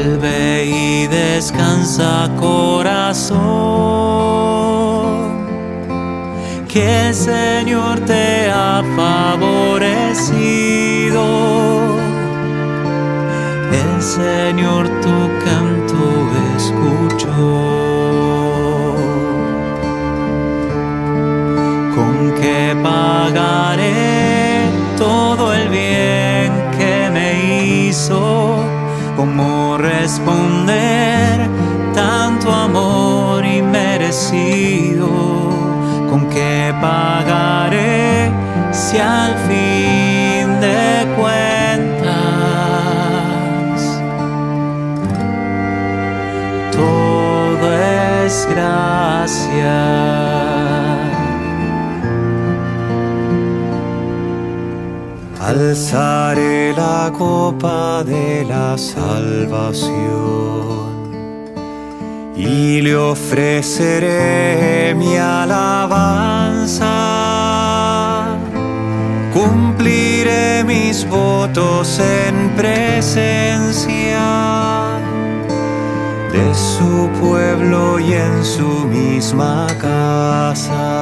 Vuelve y descansa, corazón, que el Señor te ha favorecido. El Señor tu canto escuchó. ¿Con qué pagaré todo el bien que me hizo? ¿Cómo responder tanto amor inmerecido? ¿Con qué pagaré si al fin de cuentas todo es gracia? Alzaré la copa de la salvación y le ofreceré mi alabanza. Cumpliré mis votos en presencia de su pueblo y en su misma casa.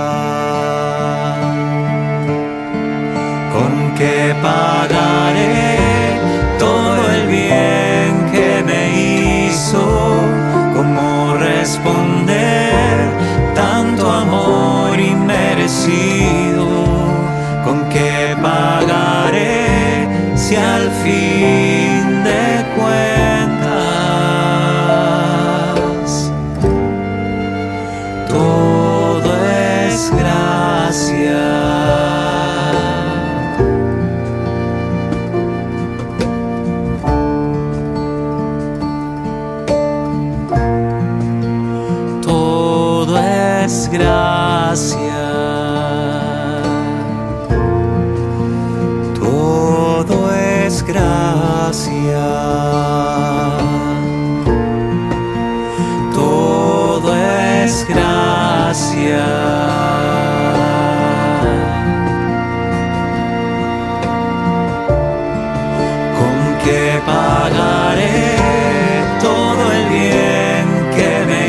¿Con qué pagaré todo el bien que me hizo? ¿Cómo responder tanto amor inmerecido? ¿Con qué pagaré si al fin de cuentas todo es gracia? Gracia, todo es gracia, todo es gracia. ¿Con qué pagaré todo el bien que me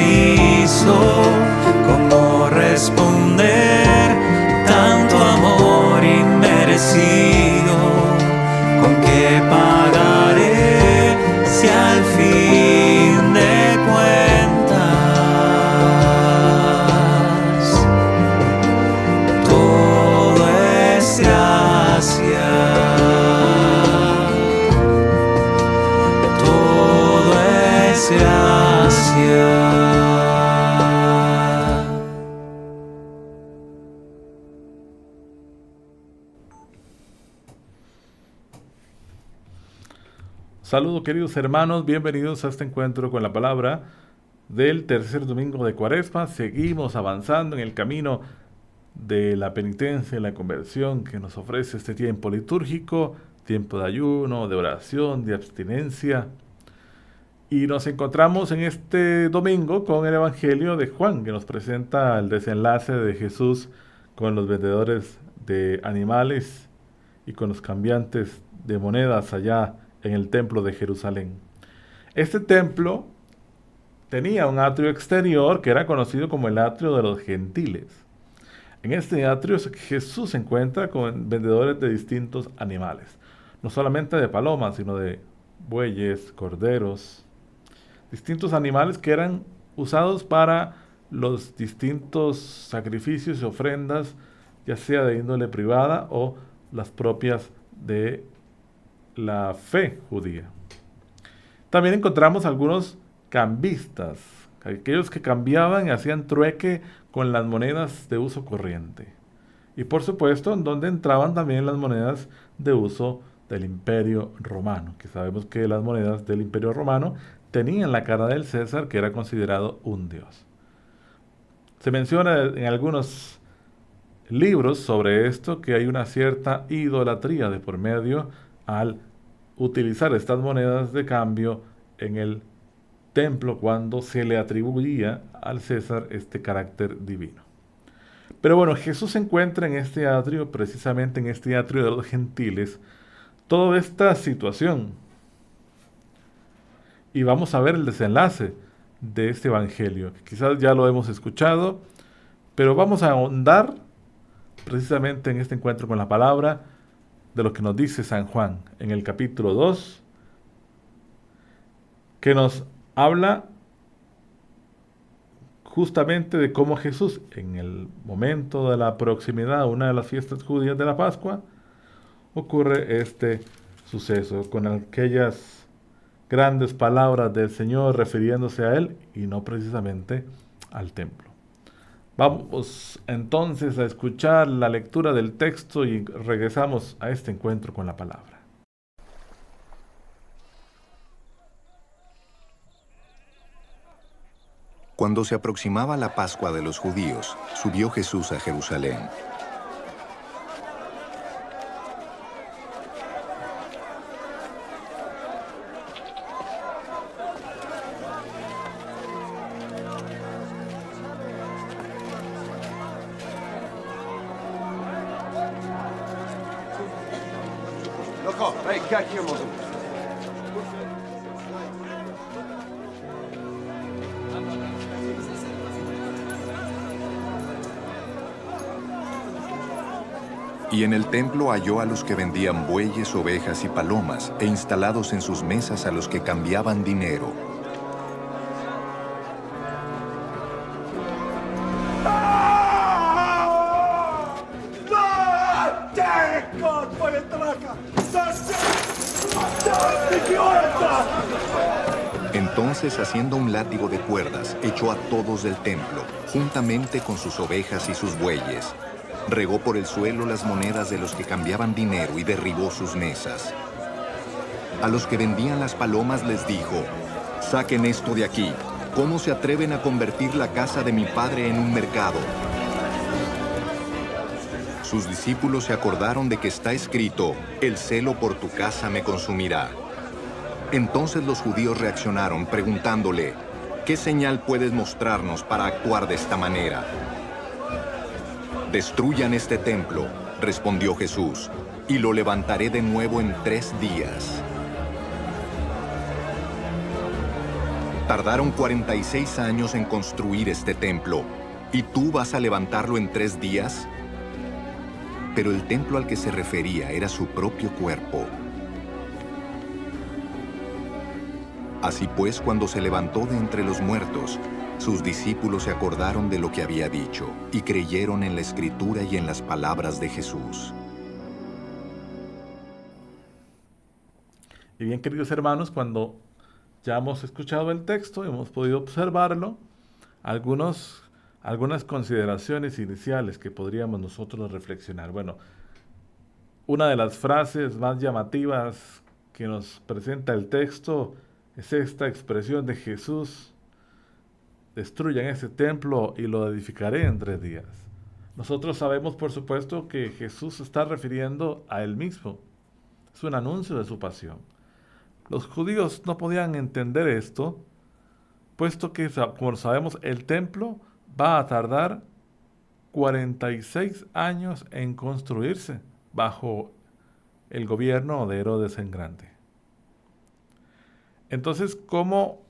hizo? ¿Cómo responder tanto amor inmerecido? ¿Con qué pagaré si al fin de cuentas todo es gracia? Todo es gracia. Saludos queridos hermanos, bienvenidos a este encuentro con la palabra del tercer domingo de Cuaresma. Seguimos avanzando en el camino de la penitencia y la conversión que nos ofrece este tiempo litúrgico, tiempo de ayuno, de oración, de abstinencia. Y nos encontramos en este domingo con el Evangelio de Juan, que nos presenta el desenlace de Jesús con los vendedores de animales y con los cambiantes de monedas allá en el templo de Jerusalén. Este templo tenía un atrio exterior que era conocido como el atrio de los gentiles. En este atrio Jesús se encuentra con vendedores de distintos animales, no solamente de palomas, sino de bueyes, corderos, distintos animales que eran usados para los distintos sacrificios y ofrendas, ya sea de índole privada o las propias de la fe judía. También encontramos algunos cambistas, aquellos que cambiaban y hacían trueque con las monedas de uso corriente. Y por supuesto, en donde entraban también las monedas de uso del Imperio Romano, que sabemos que las monedas del Imperio Romano tenían la cara del César, que era considerado un dios. Se menciona en algunos libros sobre esto que hay una cierta idolatría de por medio al utilizar estas monedas de cambio en el templo cuando se le atribuía al César este carácter divino. Pero bueno, Jesús se encuentra en este atrio, precisamente en este atrio de los gentiles, toda esta situación. y vamos a ver el desenlace de este evangelio. Quizás ya lo hemos escuchado, pero vamos a ahondar precisamente en este encuentro con la palabra de lo que nos dice San Juan en el capítulo 2, que nos habla justamente de cómo Jesús, en el momento de la proximidad a una de las fiestas judías de la Pascua, ocurre este suceso con aquellas grandes palabras del Señor refiriéndose a Él y no precisamente al templo. Vamos entonces a escuchar la lectura del texto y regresamos a este encuentro con la palabra. Cuando se aproximaba la Pascua de los judíos, subió Jesús a Jerusalén. Y en el templo halló a los que vendían bueyes, ovejas y palomas, e instalados en sus mesas a los que cambiaban dinero. Entonces, haciendo un látigo de cuerdas, echó a todos del templo, juntamente con sus ovejas y sus bueyes. Regó por el suelo las monedas de los que cambiaban dinero y derribó sus mesas. A los que vendían las palomas les dijo: «Saquen esto de aquí. ¿Cómo se atreven a convertir la casa de mi padre en un mercado?». Sus discípulos se acordaron de que está escrito: «El celo por tu casa me consumirá». Entonces los judíos reaccionaron preguntándole: «¿Qué señal puedes mostrarnos para actuar de esta manera?». «Destruyan este templo», respondió Jesús, «y lo levantaré de nuevo en 3 días». Tardaron 46 años en construir este templo, ¿y tú vas a levantarlo en 3 días? Pero el templo al que se refería era su propio cuerpo. Así pues, cuando se levantó de entre los muertos, sus discípulos se acordaron de lo que había dicho y creyeron en la Escritura y en las palabras de Jesús. Y bien, queridos hermanos, cuando ya hemos escuchado el texto, hemos podido observarlo, algunas consideraciones iniciales que podríamos nosotros reflexionar. Bueno, una de las frases más llamativas que nos presenta el texto es esta expresión de Jesús: «Destruyan ese templo y lo edificaré en 3 días». Nosotros sabemos, por supuesto, que Jesús se está refiriendo a Él mismo. Es un anuncio de su pasión. Los judíos no podían entender esto, puesto que, como sabemos, el templo va a tardar 46 años en construirse bajo el gobierno de Herodes el Grande. Entonces, ¿cómo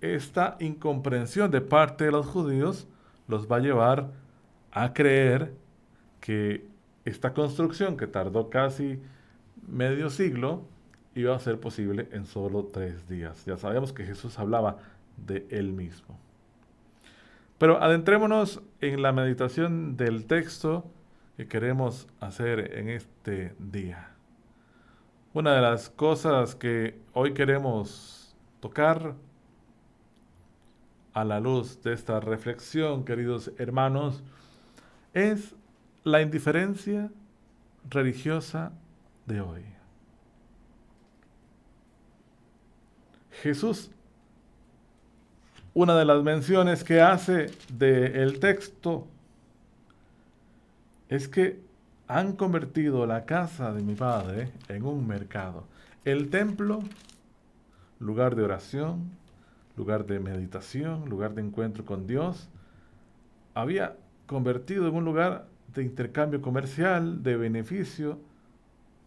esta incomprensión de parte de los judíos los va a llevar a creer que esta construcción, que tardó casi medio siglo, iba a ser posible en solo 3 días? Ya sabemos que Jesús hablaba de Él mismo. Pero adentrémonos en la meditación del texto que queremos hacer en este día. Una de las cosas que hoy queremos tocar a la luz de esta reflexión, queridos hermanos, es la indiferencia religiosa de hoy. Jesús, una de las menciones que hace del texto es que han convertido la casa de mi padre en un mercado. El templo, lugar de oración, lugar de meditación, lugar de encuentro con Dios, había convertido en un lugar de intercambio comercial, de beneficio,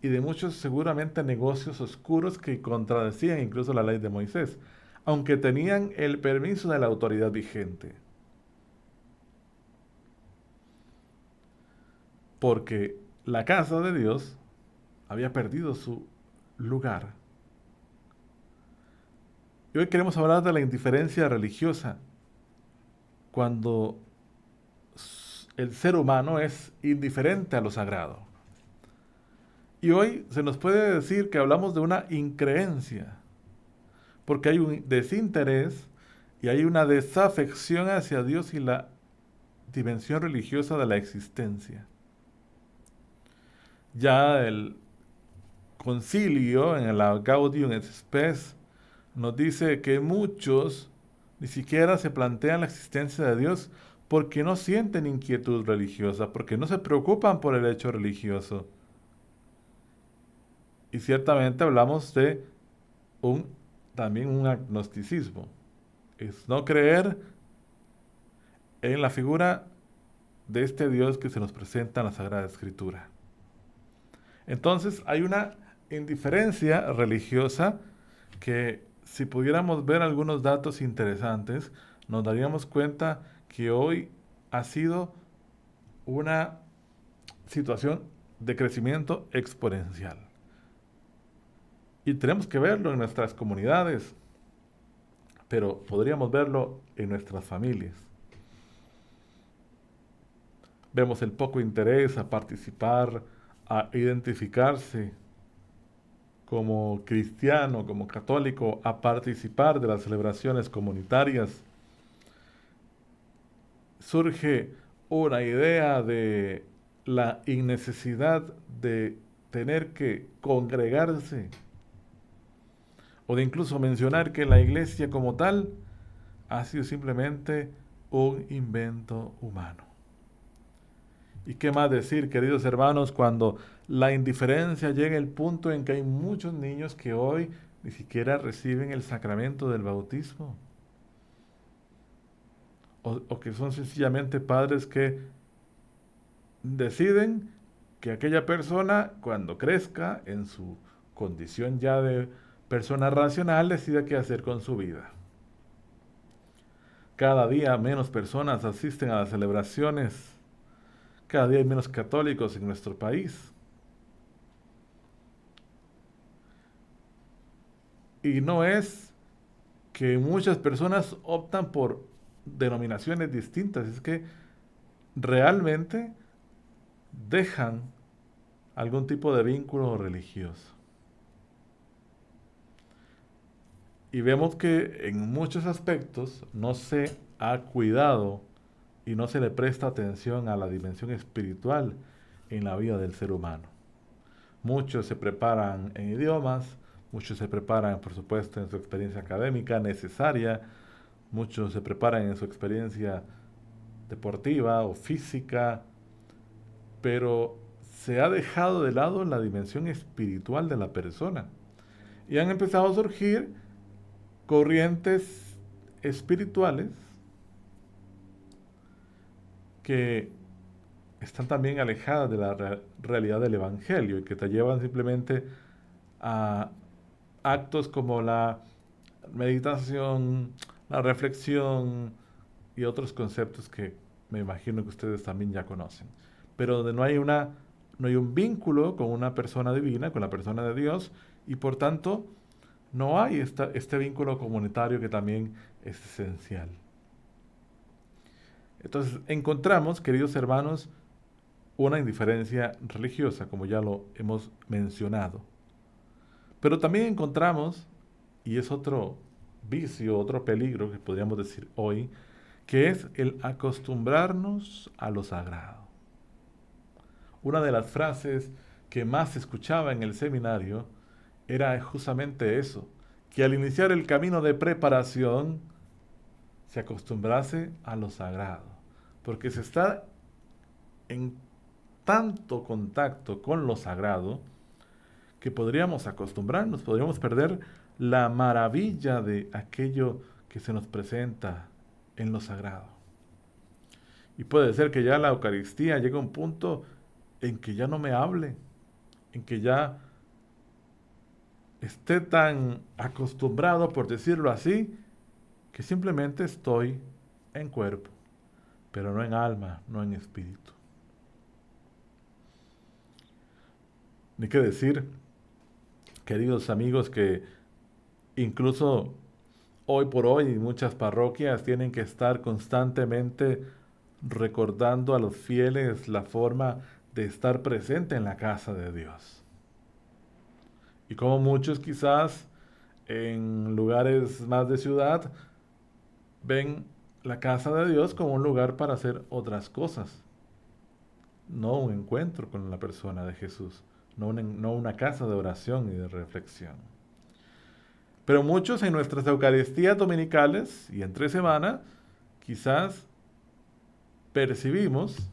y de muchos seguramente negocios oscuros que contradecían incluso la ley de Moisés, aunque tenían el permiso de la autoridad vigente. Porque la casa de Dios había perdido su lugar. Y hoy queremos hablar de la indiferencia religiosa, cuando el ser humano es indiferente a lo sagrado. Y hoy se nos puede decir que hablamos de una increencia, porque hay un desinterés y hay una desafección hacia Dios y la dimensión religiosa de la existencia. Ya el concilio en la Gaudium et Spes nos dice que muchos ni siquiera se plantean la existencia de Dios porque no sienten inquietud religiosa, porque no se preocupan por el hecho religioso. Y ciertamente hablamos de también un agnosticismo. Es no creer en la figura de este Dios que se nos presenta en la Sagrada Escritura. Entonces hay una indiferencia religiosa que, si pudiéramos ver algunos datos interesantes, nos daríamos cuenta que hoy ha sido una situación de crecimiento exponencial. Y tenemos que verlo en nuestras comunidades, pero podríamos verlo en nuestras familias. Vemos el poco interés a participar, a identificarse como cristiano, como católico, a participar de las celebraciones comunitarias. Surge una idea de la innecesidad de tener que congregarse, o de incluso mencionar que la iglesia como tal ha sido simplemente un invento humano. ¿Y qué más decir, queridos hermanos, cuando la indiferencia llega al punto en que hay muchos niños que hoy ni siquiera reciben el sacramento del bautismo? O que son sencillamente padres que deciden que aquella persona, cuando crezca en su condición ya de persona racional, decida qué hacer con su vida. Cada día menos personas asisten a las celebraciones. Cada día hay menos católicos en nuestro país. Y no es que muchas personas optan por denominaciones distintas, es que realmente dejan algún tipo de vínculo religioso. Y vemos que en muchos aspectos no se ha cuidado y no se le presta atención a la dimensión espiritual en la vida del ser humano. Muchos se preparan en idiomas, muchos se preparan, por supuesto, en su experiencia académica necesaria, muchos se preparan en su experiencia deportiva o física, pero se ha dejado de lado la dimensión espiritual de la persona. Y han empezado a surgir corrientes espirituales que están también alejadas de la realidad del Evangelio y que te llevan simplemente a actos como la meditación, la reflexión y otros conceptos que me imagino que ustedes también ya conocen, pero donde no hay un vínculo con una persona divina, con la persona de Dios, y por tanto no hay este vínculo comunitario que también es esencial. Entonces encontramos, queridos hermanos, una indiferencia religiosa, como ya lo hemos mencionado. Pero también encontramos, y es otro vicio, otro peligro que podríamos decir hoy, que es el acostumbrarnos a lo sagrado. Una de las frases que más se escuchaba en el seminario era justamente eso, que al iniciar el camino de preparación se acostumbrase a lo sagrado, porque se está en tanto contacto con lo sagrado que podríamos acostumbrarnos, podríamos perder la maravilla de aquello que se nos presenta en lo sagrado. Y puede ser que ya la Eucaristía llegue a un punto en que ya no me hable, en que ya esté tan acostumbrado, por decirlo así, que simplemente estoy en cuerpo, pero no en alma, no en espíritu. Ni que decir, queridos amigos, que incluso hoy por hoy muchas parroquias tienen que estar constantemente recordando a los fieles la forma de estar presente en la casa de Dios. Y como muchos quizás en lugares más de ciudad ven la casa de Dios como un lugar para hacer otras cosas, no un encuentro con la persona de Jesús, no una casa de oración y de reflexión. Pero muchos en nuestras Eucaristías dominicales y entre semana quizás percibimos,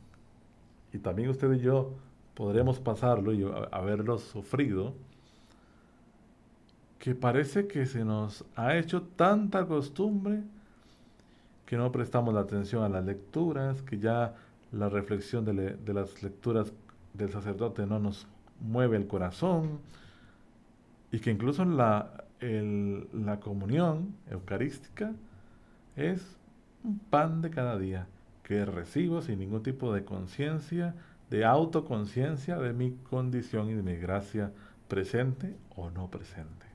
y también usted y yo podremos pasarlo y haberlo sufrido, que parece que se nos ha hecho tanta costumbre que no prestamos la atención a las lecturas, que ya la reflexión de las lecturas del sacerdote no nos mueve el corazón, y que incluso la comunión eucarística es un pan de cada día que recibo sin ningún tipo de conciencia, de autoconciencia de mi condición y de mi gracia presente o no presente.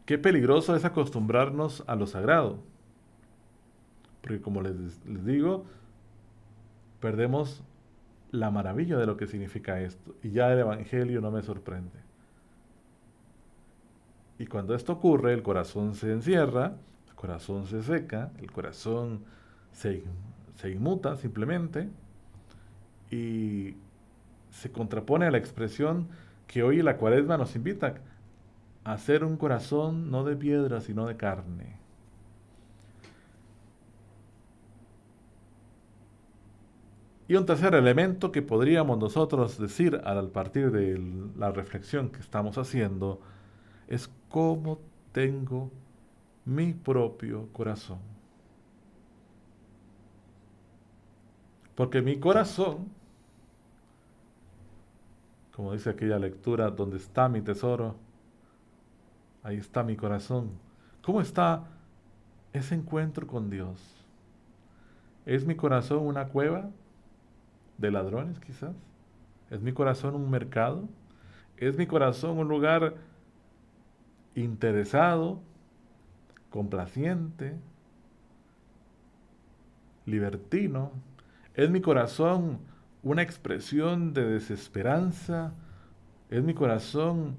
Qué peligroso es acostumbrarnos a lo sagrado, porque como les digo, perdemos la maravilla de lo que significa esto, y ya el Evangelio no me sorprende. Y cuando esto ocurre, el corazón se encierra, el corazón se seca, el corazón se inmuta simplemente, y se contrapone a la expresión que hoy la Cuaresma nos invita a hacer un corazón no de piedra, sino de carne. Y un tercer elemento que podríamos nosotros decir al partir de la reflexión que estamos haciendo es cómo tengo mi propio corazón. Porque mi corazón, como dice aquella lectura, donde está mi tesoro, ahí está mi corazón. ¿Cómo está ese encuentro con Dios? ¿Es mi corazón una cueva de ladrones quizás? ¿Es mi corazón un mercado? ¿Es mi corazón un lugar interesado, complaciente, libertino? ¿Es mi corazón una expresión de desesperanza? ¿Es mi corazón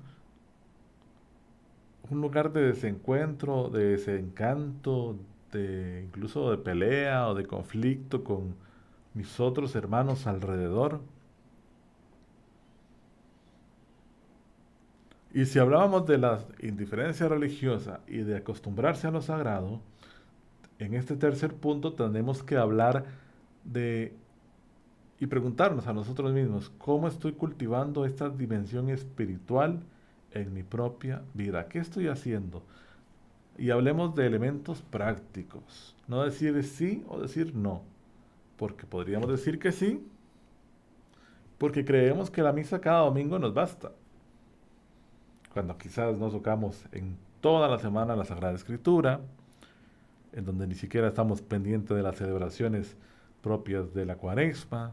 un lugar de desencuentro, de desencanto, incluso de pelea o de conflicto con mis otros hermanos alrededor? Y si hablábamos de la indiferencia religiosa y de acostumbrarse a lo sagrado, en este tercer punto tenemos que hablar de y preguntarnos a nosotros mismos, ¿cómo estoy cultivando esta dimensión espiritual en mi propia vida? ¿Qué estoy haciendo? Y hablemos de elementos prácticos, no decir sí o decir no, porque podríamos decir que sí, porque creemos que la misa cada domingo nos basta, cuando quizás nos tocamos en toda la semana la Sagrada Escritura, en donde ni siquiera estamos pendientes de las celebraciones propias de la Cuaresma,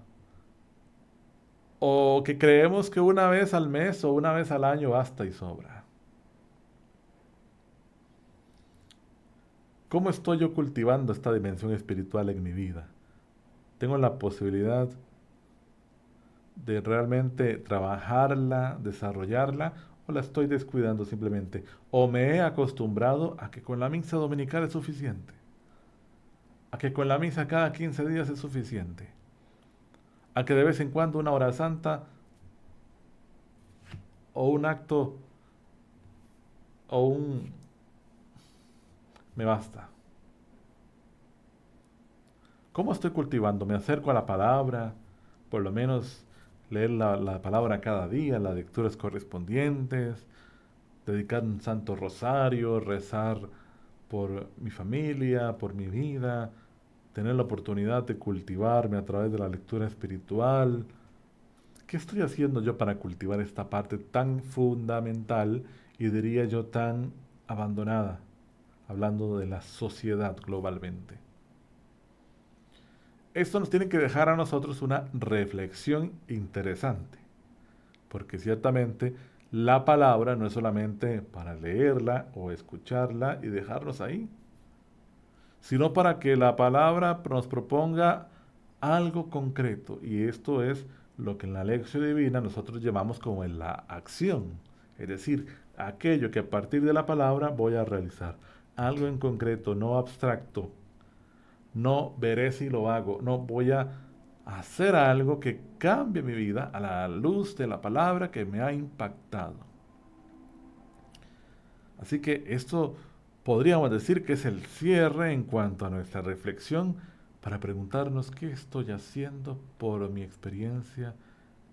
o que creemos que una vez al mes o una vez al año basta y sobra. ¿Cómo estoy yo cultivando esta dimensión espiritual en mi vida? ¿Tengo la posibilidad de realmente trabajarla, desarrollarla, o la estoy descuidando simplemente? ¿O me he acostumbrado a que con la misa dominical es suficiente? ¿A que con la misa cada 15 días es suficiente? ¿A que de vez en cuando una hora santa o un acto o un me basta? ¿Cómo estoy cultivando? ¿Me acerco a la palabra? Por lo menos leer la palabra cada día, las lecturas correspondientes, dedicar un santo rosario, rezar por mi familia, por mi vida, tener la oportunidad de cultivarme a través de la lectura espiritual. ¿qué estoy haciendo yo para cultivar esta parte tan fundamental y diría yo tan abandonada, hablando de la sociedad globalmente? Esto nos tiene que dejar a nosotros una reflexión interesante, porque ciertamente la palabra no es solamente para leerla o escucharla y dejarnos ahí, sino para que la palabra nos proponga algo concreto, y esto es lo que en la lección divina nosotros llamamos como en la acción, es decir, aquello que a partir de la palabra voy a realizar, algo en concreto, no abstracto. No veré si lo hago, no voy a hacer algo que cambie mi vida a la luz de la palabra que me ha impactado. Así que esto podríamos decir que es el cierre en cuanto a nuestra reflexión para preguntarnos qué estoy haciendo por mi experiencia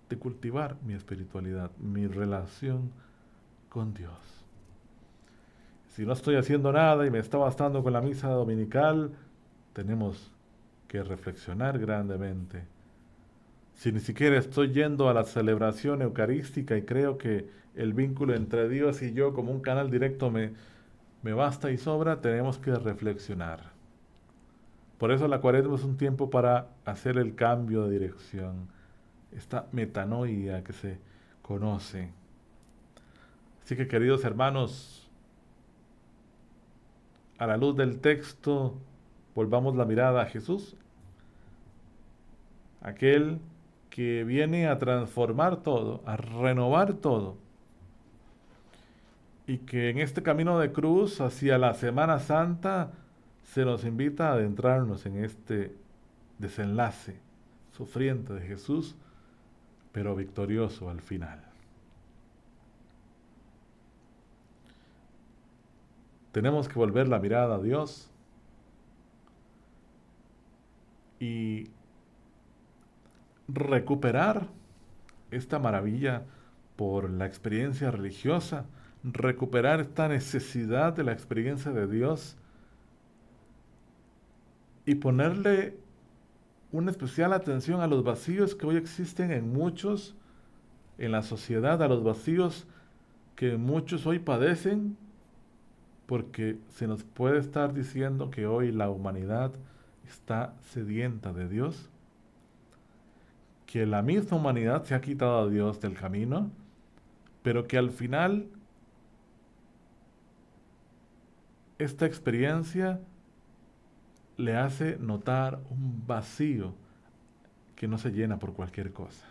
de cultivar mi espiritualidad, mi relación con Dios. Si no estoy haciendo nada y me está bastando con la misa dominical, tenemos que reflexionar grandemente. Si ni siquiera estoy yendo a la celebración eucarística y creo que el vínculo entre Dios y yo como un canal directo me basta y sobra, tenemos que reflexionar. Por eso la Cuaresma es un tiempo para hacer el cambio de dirección, esta metanoia que se conoce. Así que, queridos hermanos, a la luz del texto, volvamos la mirada a Jesús, aquel que viene a transformar todo, a renovar todo, y que en este camino de cruz hacia la Semana Santa se nos invita a adentrarnos en este desenlace sufriente de Jesús, pero victorioso al final. Tenemos que volver la mirada a Dios y recuperar esta maravilla por la experiencia religiosa, recuperar esta necesidad de la experiencia de Dios y ponerle una especial atención a los vacíos que hoy existen en muchos, en la sociedad, a los vacíos que muchos hoy padecen, porque se nos puede estar diciendo que hoy la humanidad está sedienta de Dios, que la misma humanidad se ha quitado a Dios del camino, pero que al final esta experiencia le hace notar un vacío que no se llena por cualquier cosa.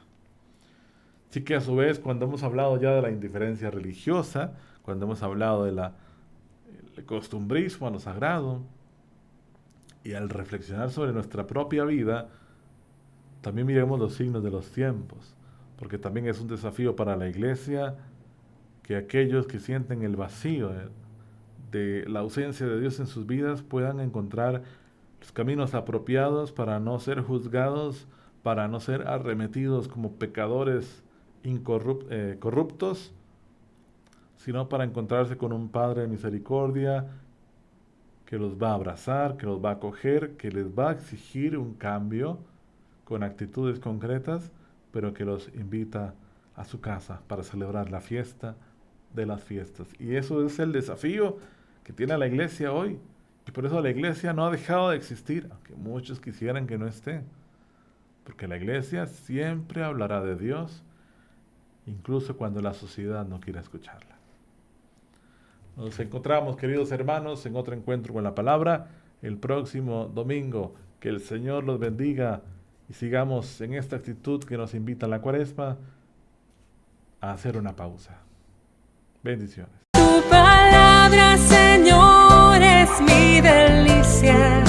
Así que a su vez, cuando hemos hablado ya de la indiferencia religiosa, cuando hemos hablado del costumbrismo a lo sagrado, y al reflexionar sobre nuestra propia vida, también miremos los signos de los tiempos, porque también es un desafío para la Iglesia que aquellos que sienten el vacío de la ausencia de Dios en sus vidas puedan encontrar los caminos apropiados para no ser juzgados, para no ser arremetidos como pecadores corruptos, sino para encontrarse con un Padre de misericordia que los va a abrazar, que los va a acoger, que les va a exigir un cambio con actitudes concretas, pero que los invita a su casa para celebrar la fiesta de las fiestas. Y eso es el desafío que tiene la Iglesia hoy. Y por eso la Iglesia no ha dejado de existir, aunque muchos quisieran que no esté. Porque la Iglesia siempre hablará de Dios, incluso cuando la sociedad no quiera escucharla. Nos encontramos, queridos hermanos, en otro encuentro con la palabra el próximo domingo. Que el Señor los bendiga y sigamos en esta actitud que nos invita a la Cuaresma a hacer una pausa. Bendiciones. Tu palabra, Señor, es mi delicia.